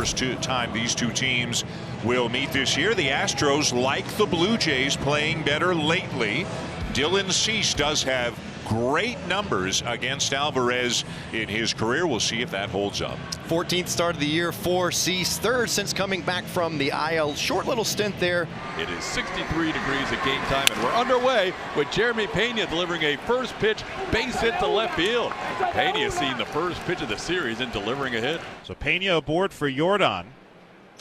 first time these two teams will meet this year. The Astros, like the Blue Jays, playing better lately. Dylan Cease does have great numbers against Alvarez in his career. We'll see if that holds up. 14th start of the year for Cease, third since coming back from the IL. Short little stint there. It is 63 degrees at game time, and we're underway with Jeremy Pena delivering a first pitch base hit to left field. Pena has seen the first pitch of the series and delivering a hit. So Pena aboard for Jordan,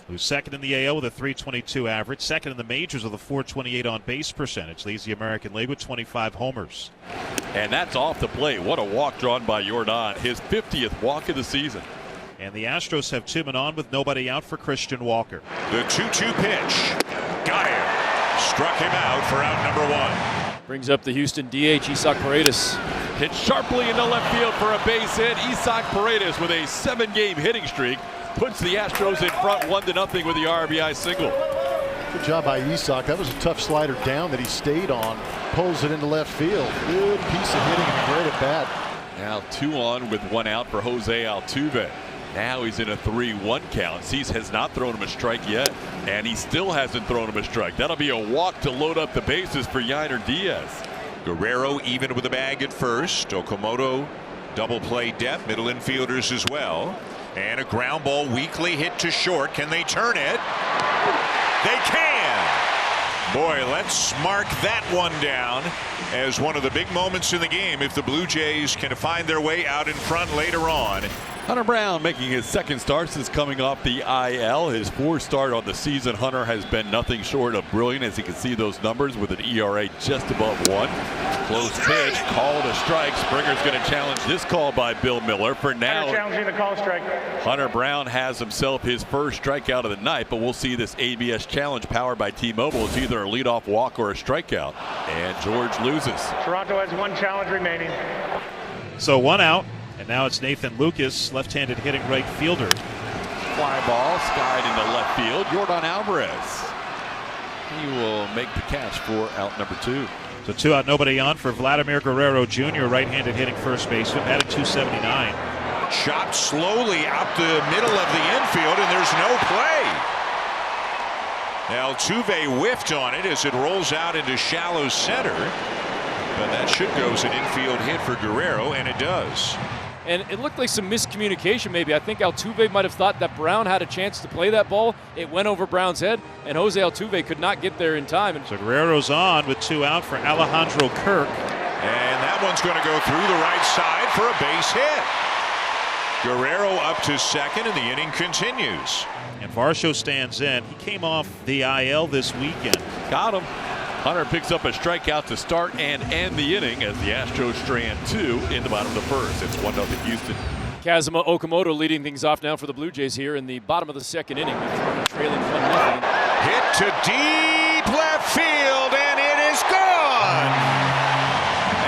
who's second in the AL with a .322 average, second in the majors with a .428 on base percentage, leads the American League with 25 homers. And that's off the plate. What a walk drawn by Jordan, his 50th walk of the season. And the Astros have two men on with nobody out for Christian Walker. The 2-2 pitch. Got him. Struck him out for out number one. Brings up the Houston DH, Isaac Paredes. Hit sharply into left field for a base hit. Isaac Paredes with a 7-game hitting streak puts the Astros in front 1-0 with the RBI single. Good job by Isaac. That was a tough slider down that he stayed on. Pulls it into left field. Good piece of hitting and great at bat. Now 2 on with 1 out for Jose Altuve. Now he's in a 3-1 count. Cease has not thrown him a strike yet, and he still hasn't thrown him a strike. That'll be a walk to load up the bases for Yainer Diaz. Guerrero even with the bag at first. Okamoto double play depth, middle infielders as well. And a ground ball weakly hit to short. Can they turn it? They can. Boy, let's mark that one down as one of the big moments in the game if the Blue Jays can find their way out in front later on. Hunter Brown making his second start since coming off the IL. His 4th start on the season. Hunter has been nothing short of brilliant, as you can see those numbers with an ERA just above 1. Close pitch, called a strike. Springer's going to challenge this call by Bill Miller. For now, challenging the call strike. Hunter Brown has himself his first strikeout of the night, but we'll see this ABS challenge powered by T-Mobile. It's either a leadoff walk or a strikeout, and George loses. Toronto has 1 challenge remaining. So 1 out. And now it's Nathan Lucas, left-handed hitting right fielder. Fly ball skied into left field. Jordan Alvarez. He will make the catch for out number 2. So 2 out, nobody on for Vladimir Guerrero Jr., right-handed hitting first baseman, batted .279. Chopped slowly out the middle of the infield, and there's no play. Altuve whiffed on it as it rolls out into shallow center. But that should go as an infield hit for Guerrero, and it does. And it looked like some miscommunication maybe. I think Altuve might have thought that Brown had a chance to play that ball. It went over Brown's head, and Jose Altuve could not get there in time. And so Guerrero's on with 2 out for Alejandro Kirk. And that one's going to go through the right side for a base hit. Guerrero up to second, and the inning continues. And Varsho stands in. He came off the IL this weekend. Got him. Hunter picks up a strikeout to start and end the inning as the Astros strand 2 in the bottom of the first. It's 1-0 Houston. Kazuma Okamoto leading things off now for the Blue Jays here in the bottom of the 2nd inning. Trailing 1-0. Hit to deep left field, and it is gone.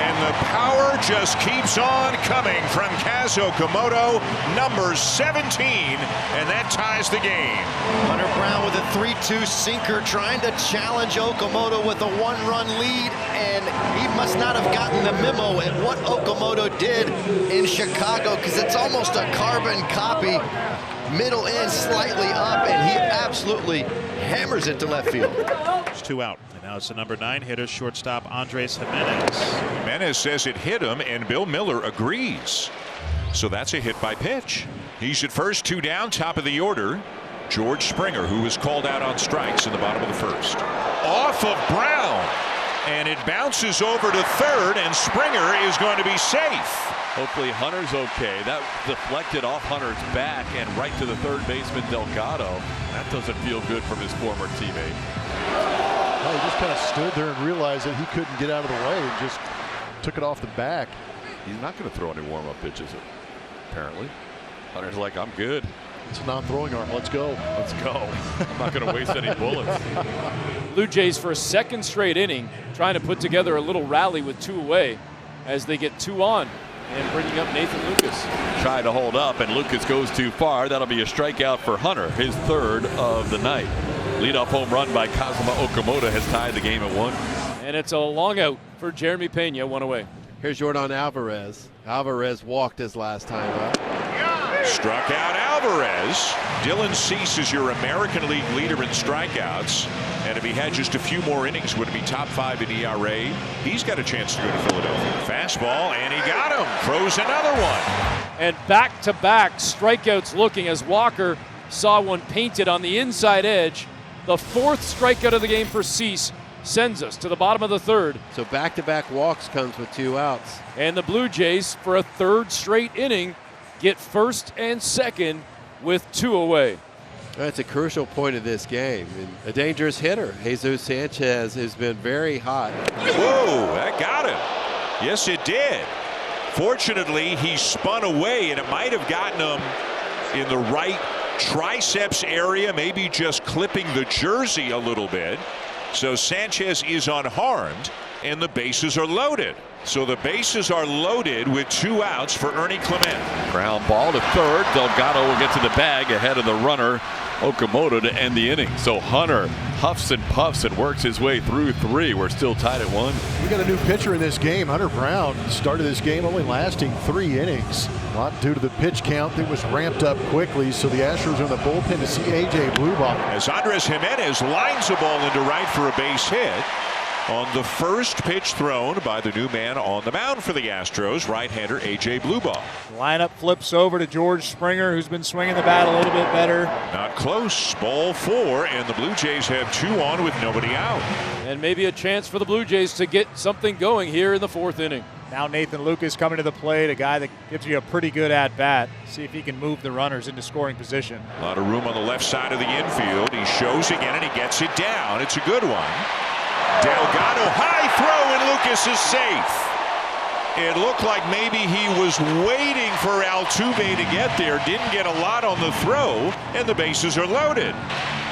And the power just keeps on coming from Kaz Okamoto, number 17, and that ties the game. Hunter Brown with a 3-2 sinker trying to challenge Okamoto with a 1-run lead, and he must not have gotten the memo at what Okamoto did in Chicago, because it's almost a carbon copy. Middle end slightly up, and he absolutely hammers it to left field. It's 2 out. And now it's the number 9 hitter, shortstop Andres Jimenez. Jimenez says it hit him, and Bill Miller agrees. So that's a hit by pitch. He's at first, 2 down, top of the order. George Springer, who was called out on strikes in the bottom of the first. Off of Brown, and it bounces over to third, and Springer is going to be safe. Hopefully Hunter's okay. That deflected off Hunter's back and right to the third baseman Delgado. That doesn't feel good from his former teammate. Well, he just kind of stood there and realized that he couldn't get out of the way and just took it off the back. He's not going to throw any warm-up pitches, apparently. Hunter's like, I'm good. It's a non-throwing arm. Let's go. Let's go. I'm not going to waste any bullets. Blue Jays for a 2nd straight inning trying to put together a little rally with 2 away as they get 2 on. And bringing up Nathan Lucas. Tried to hold up, and Lucas goes too far. That'll be a strikeout for Hunter, his 3rd of the night. Leadoff home run by Kazuma Okamoto has tied the game at 1. And it's a long out for Jeremy Pena, 1 away. Here's Jordan Alvarez. Alvarez walked his last time up. Struck out Alvarez. Dylan Cease is your American League leader in strikeouts. And if he had just a few more innings, would it be top 5 in ERA? He's got a chance to go to Philadelphia. Fastball, and he got him. Throws another one. And back-to-back strikeouts looking as Walker saw one painted on the inside edge. The 4th strikeout of the game for Cease sends us to the bottom of the 3rd. So back-to-back walks comes with 2 outs. And the Blue Jays, for a 3rd straight inning, get 1st and 2nd with 2 away. That's a crucial point of this game. And a dangerous hitter. Jesus Sanchez has been very hot. Whoa, that got him. Yes, it did. Fortunately, he spun away, and it might have gotten him in the right triceps area, maybe just clipping the jersey a little bit. So Sanchez is unharmed, and the bases are loaded. So the bases are loaded with 2 outs for Ernie Clement. Ground ball to 3rd. Delgado will get to the bag ahead of the runner, Okamoto, to end the inning. So Hunter huffs and puffs and works his way through 3. We're still tied at 1. We got a new pitcher in this game. Hunter Brown started this game only lasting 3 innings. A lot due to the pitch count that was ramped up quickly. So the Astros are in the bullpen to see A.J. Bluebach. As Andres Jimenez lines the ball into right for a base hit on the first pitch thrown by the new man on the mound for the Astros, right-hander A.J. Bluebach. Lineup flips over to George Springer, who's been swinging the bat a little bit better. Not close. Ball 4, and the Blue Jays have 2 on with nobody out. And maybe a chance for the Blue Jays to get something going here in the 4th inning. Now Nathan Lucas coming to the plate, a guy that gives you a pretty good at-bat. See if he can move the runners into scoring position. A lot of room on the left side of the infield. He shows again, and he gets it down. It's a good one. Delgado, high throw, and Lucas is safe. It looked like maybe he was waiting for Altuve to get there. Didn't get a lot on the throw, and the bases are loaded.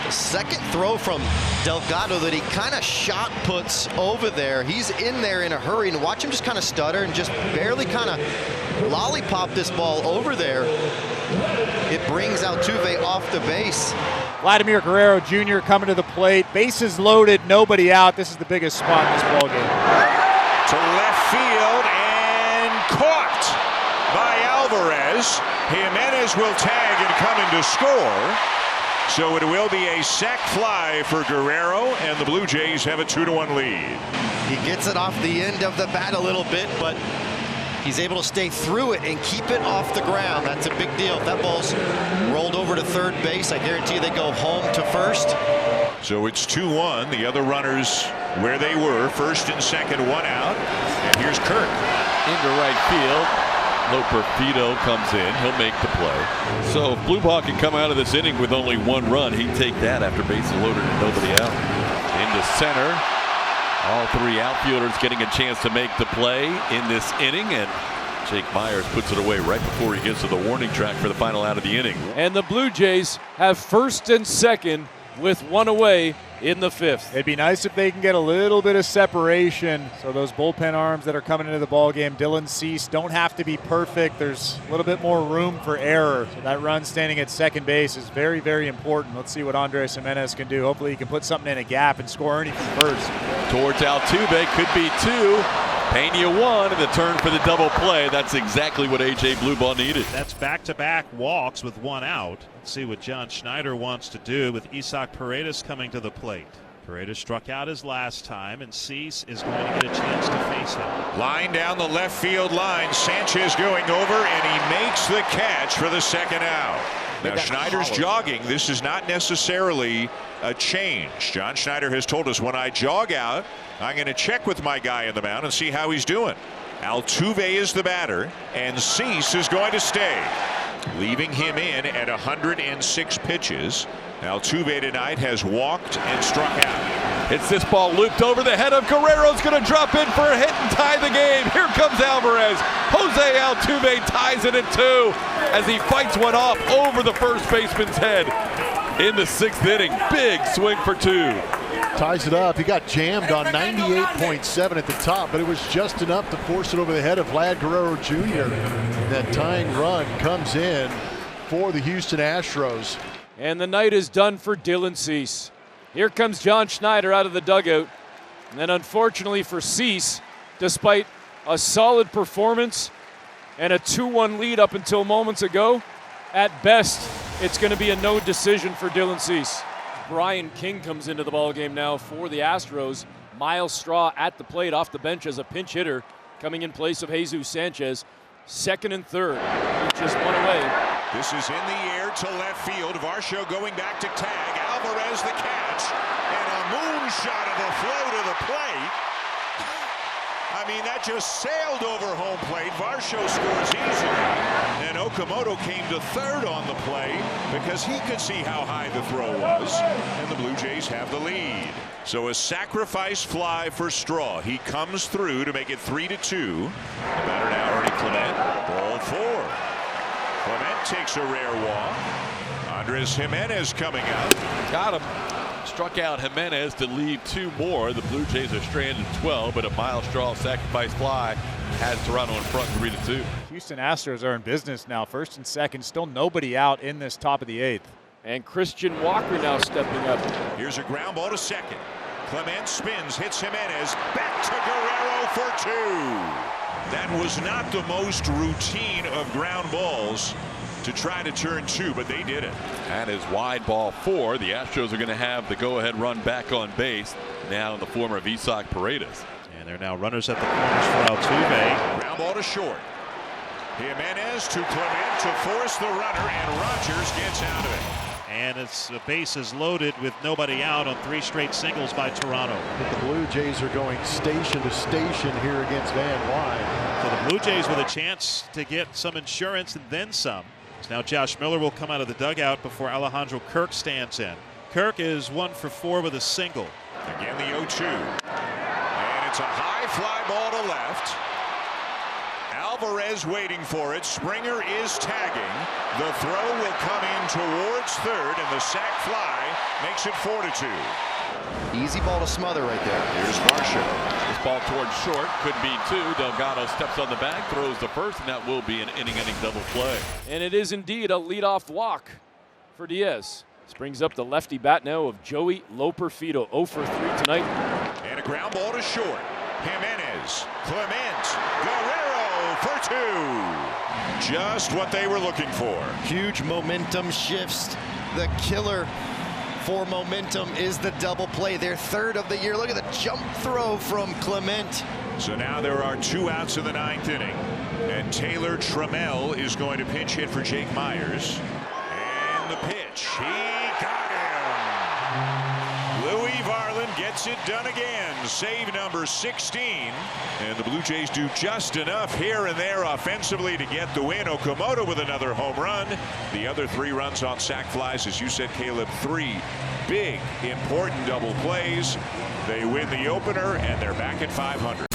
The second throw from Delgado that he kind of shot puts over there. He's in there in a hurry, and watch him just kind of stutter and just barely kind of lollipop this ball over there. It brings Altuve off the base. Vladimir Guerrero Jr. coming to the plate. Bases loaded, nobody out. This is the biggest spot in this ballgame. To left field and caught by Alvarez. Jimenez will tag and come in to score. So it will be a sac fly for Guerrero, and the Blue Jays have a 2-1 lead. He gets it off the end of the bat a little bit, but he's able to stay through it and keep it off the ground. That's a big deal. If that ball's rolled over to 3rd base, I guarantee you they go home to 1st. So it's 2-1. The other runners where they were, 1st and 2nd, 1 out. And here's Kirk. Into right field. Loper Fido comes in. He'll make the play. So if Bluebach can come out of this inning with only 1 run, he'd take that after bases loaded and nobody out. Into center. All 3 outfielders getting a chance to make the play in this inning, and Jake Myers puts it away right before he gets to the warning track for the final out of the inning. And the Blue Jays have 1st and 2nd with 1 away in the 5th. It'd be nice if they can get a little bit of separation. So those bullpen arms that are coming into the ballgame, Dylan Cease, don't have to be perfect. There's a little bit more room for error. So that run standing at 2nd base is very, very important. Let's see what Andres Jimenez can do. Hopefully he can put something in a gap and score Ernie from 1st. Towards Altuve, could be 2. Pena 1, and the turn for the double play. That's exactly what A.J. Bluebach needed. That's back-to-back walks with 1 out. Let's see what John Schneider wants to do with Isaac Paredes coming to the plate. Paredes struck out his last time, and Cease is going to get a chance to face him. Line down the left field line. Sanchez going over, and he makes the catch for the 2nd out. Now Schneider's jogging. This is not necessarily a change. John Schneider has told us, when I jog out, I'm going to check with my guy in the mound and see how he's doing. Altuve is the batter, and Cease is going to stay, leaving him in at 106 pitches. Altuve tonight has walked and struck out. It's this ball looped over the head of Guerrero's going to drop in for a hit and tie the game. Here comes Alvarez. Jose Altuve ties it at 2 as he fights one off over the first baseman's head in the 6th inning. Big swing for 2. Ties it up. He got jammed on 98.7 at the top, but it was just enough to force it over the head of Vlad Guerrero Jr. That tying run comes in for the Houston Astros. And the night is done for Dylan Cease. Here comes John Schneider out of the dugout. And then unfortunately for Cease, despite a solid performance and a 2-1 lead up until moments ago, At best, it's going to be a no decision for Dylan Cease. Brian King comes into the ballgame now for the Astros. Miles Straw at the plate off the bench as a pinch hitter, coming in place of Jesus Sanchez. Second and third, just one away. This is in the air to left field. Varsho going back to tag. Alvarez the catch. And a moonshot of a throw to the plate. I mean, that just sailed over home plate. Varsho scores easily. And Okamoto came to third on the play because he could see how high the throw was. And the Blue Jays have the lead. So a sacrifice fly for Straw. He comes through to make it 3-2. The batter now, Ernie Clement. Ball 4. Clement takes a rare walk. Andres Jimenez coming up. Got him. Struck out Jimenez to leave 2 more. The Blue Jays are stranded 12, but a Miles Straw sacrifice fly has Toronto in front 3-2. Houston Astros are in business now. First and second, still nobody out in this top of the 8th. And Christian Walker now stepping up. Here's a ground ball to second. Clement spins, hits Jimenez. Back to Guerrero for 2. That was not the most routine of ground balls to try to turn 2, but they did it. That is wide ball 4. The Astros are going to have the go-ahead run back on base now in the form of Isaac Paredes. And they're now runners at the corners for Altuve. Ground ball to short. Jimenez to Clement to force the runner, and Rogers gets out of it. And it's bases loaded with nobody out on 3 straight singles by Toronto. But the Blue Jays are going station to station here against Van Wyne. So the Blue Jays with a chance to get some insurance and then some. So now Josh Miller will come out of the dugout before Alejandro Kirk stands in. Kirk is 1 for 4 with a single. Again the 0-2. And it's a high fly ball to left. Alvarez waiting for it. Springer is tagging. The throw will come in towards third, and the sac fly makes it 4-2. Easy ball to smother right there. Here's Varsho. This ball towards short could be 2. Delgado steps on the bag, throws the first, and that will be an inning-ending double play. And it is indeed a leadoff walk for Diaz. This brings up the lefty bat now of Joey Loperfido, 0 for 3 tonight. And a ground ball to short. Jimenez, Clement, Guerrero for 2. Just what they were looking for. Huge momentum shifts. The killer for momentum is the double play. Their 3rd of the year. Look at the jump throw from Clement. So now there are 2 outs in the 9th inning. And Taylor Trammell is going to pinch hit for Jake Myers. And the pitch. He got him. Louis Varland gets it done again. Save number 16. And the Blue Jays do just enough here and there offensively to get the win. Okamoto with another home run. The other 3 runs on sac flies, as you said, Caleb. 3 big, important double plays. They win the opener, and they're back at 500.